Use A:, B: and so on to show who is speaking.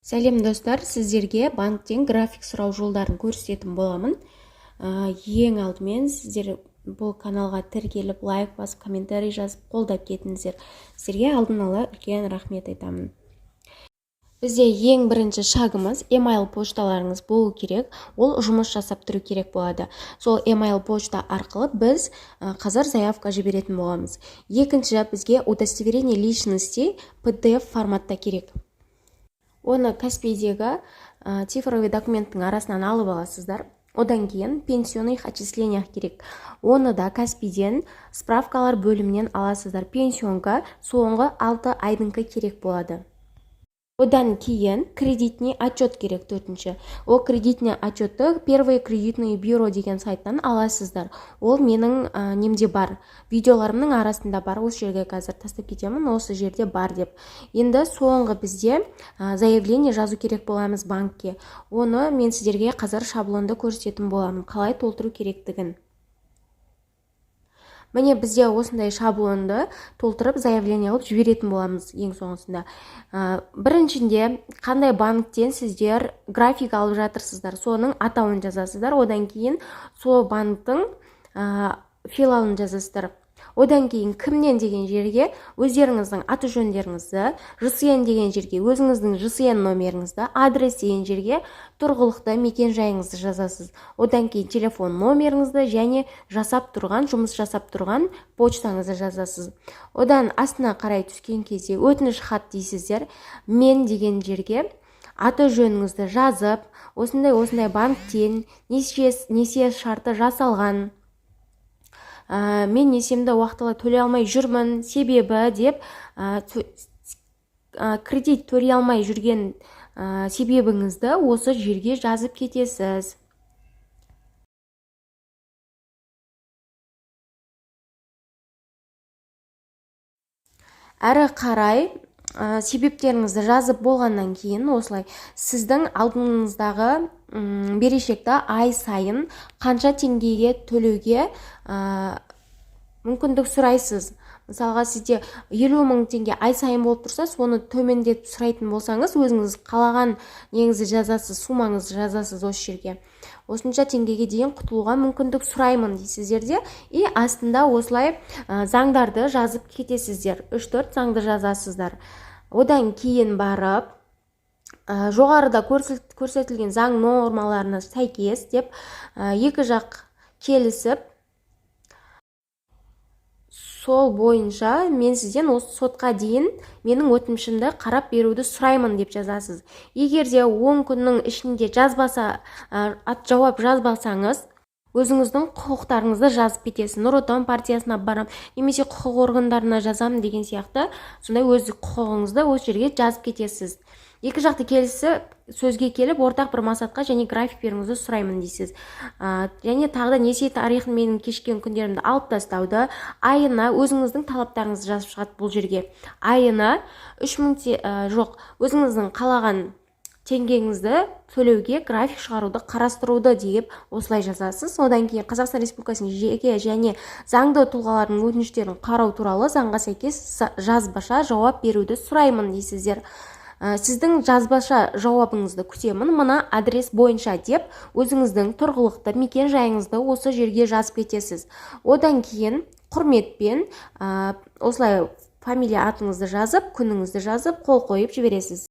A: Сәлем достар, сіздерге банктен график сұрау жолдарын көрсететін боламын. Ең алдымен сіздер бұл каналға тіркеліп, лайк басып, комментарий жазып, қолдап кетіңіздер. Сіздерге алдын ала үлкен рахмет айтамын. Бізде ең бірінші шагымыз email пошталарыңыз болу керек. Ол жұмыс жасап тұру керек болады. Сол email почта арқылы біз қазір заявка жіберетін боламыз. Екінші, бізге удостоверение личности PDF форматта керек. Оны Каспийдегі цифровой документтің арасынан алып аласыздар. Одан кейін пенсионных отчислениях керек. Оны да Каспийден справкалар бөлімінен аласыздар. Пенсионға соңғы 6 айдыңқы керек болады. Одан кейін кредитный отчет керек төртінші. Ол кредитный отчетты Первое кредитное бюро деген сайттан аласыздар. Ол менің немде бар. Видеоларымның арасында бар. Осы жерге қазір тастап кетемін. Осы жерде бар деп. Енді соңғы бізде заявление жазу керек боламыз банкке. Оны мен сіздерге қазір шаблонды көрсететін боламын. Қалай толтыру керектігін. Міне бізде осындай шаблонды толтырып заявление алып жіберетін боламыз ең соңысында. Біріншінде қандай банктен сіздер график алып жатырсыздар, соның атауын жазасыздар. Одан кейін сол банктың филиалын жазасыздар. Одан кейін кімнен деген жерге өздеріңіздің аты жөндеріңізді, ЖСН деген жерге өзіңіздің ЖСН номеріңізді, адрес деген жерге тұрғылықты мекен жайыңызды жазасыз. Одан кейін телефон номеріңізді және жұмыс жасап тұрған почтаңызды жазасыз. Одан астына қарай түскен кезде өтініш хат дейсіздер. Мен деген жерге аты жөніңізді жазып, осындай банктен несие шарты жасалған, мен несиемді уақытылы төлей алмай жүрмін, себебі деп кредит төлей алмай жүрген себебіңізді осы жерге жазып кетесіз. Әрі қарай себептеріңізді жазып болғаннан кейін осылай сіздің алдыңыздағы берешекті ай сайын қанша теңгеге төлеуге мүмкіндік сұрайсыз. Мысалға сізде 50 мың теңге ай сайын болып тұрса, соны төмендетіп сұрайтын болсаңыз, өзіңіз қалаған неңізді жазасыз, сумаңызды жазасыз осы жерге. Осынша теңгеге дейін құтылуға мүмкіндік сұраймын дейсіздер де, и астында осылай заңдарды жазып кетесіздер. 3-4 заңды жазасыздар. Одан кейін барып, жоғарыда көрсетілген заң нормаларына сәйкес деп екі жақ келісіп, сол бойынша мен сізден осы сотқа дейін менің өтінішімді қарап беруді сұраймын деп жазасыз. Егер де 10 күннің ішінде жауап жазбасаңыз, өзіңіздің құқықтарыңызды жазып кетесіз. Нұр Отан партиясына барам, немесе құқық органдарына жазамын деген сияқты, сондай өз құқығыңызды осы жерге жазып кетесіз. Екі жақты келісі сөзге келіп, ортақ бір мақсатқа және график беруіңізді сұраймын дейсіз. Және тағы да несие тарихын менің кешкен күндерімді алып тастауды, айына өзіңіздің талаптарыңызды жазып шығады бұл жерге. Айына 3000 өзіңіздің қалаған теңгеңізді төлеуге график шығаруды қарастыруды деп осылай жазасыз. Одан кейін Қазақстан Республикасының жеке және заңды тұлғалардың өтініштерін қарау туралы заңға сәйкес жазбаша жауап беруді сұраймын дейсіздер. Сіздің жазбаша жауабыңызды күтемін мына адрес бойынша деп өзіңіздің тұрғылықты мекен жайыңызды осы жерге жазып кетесіз. Одан кейін құрметпен осылай фамилия атыңызды жазып, күніңізді жазып, қол қойып жібересіз.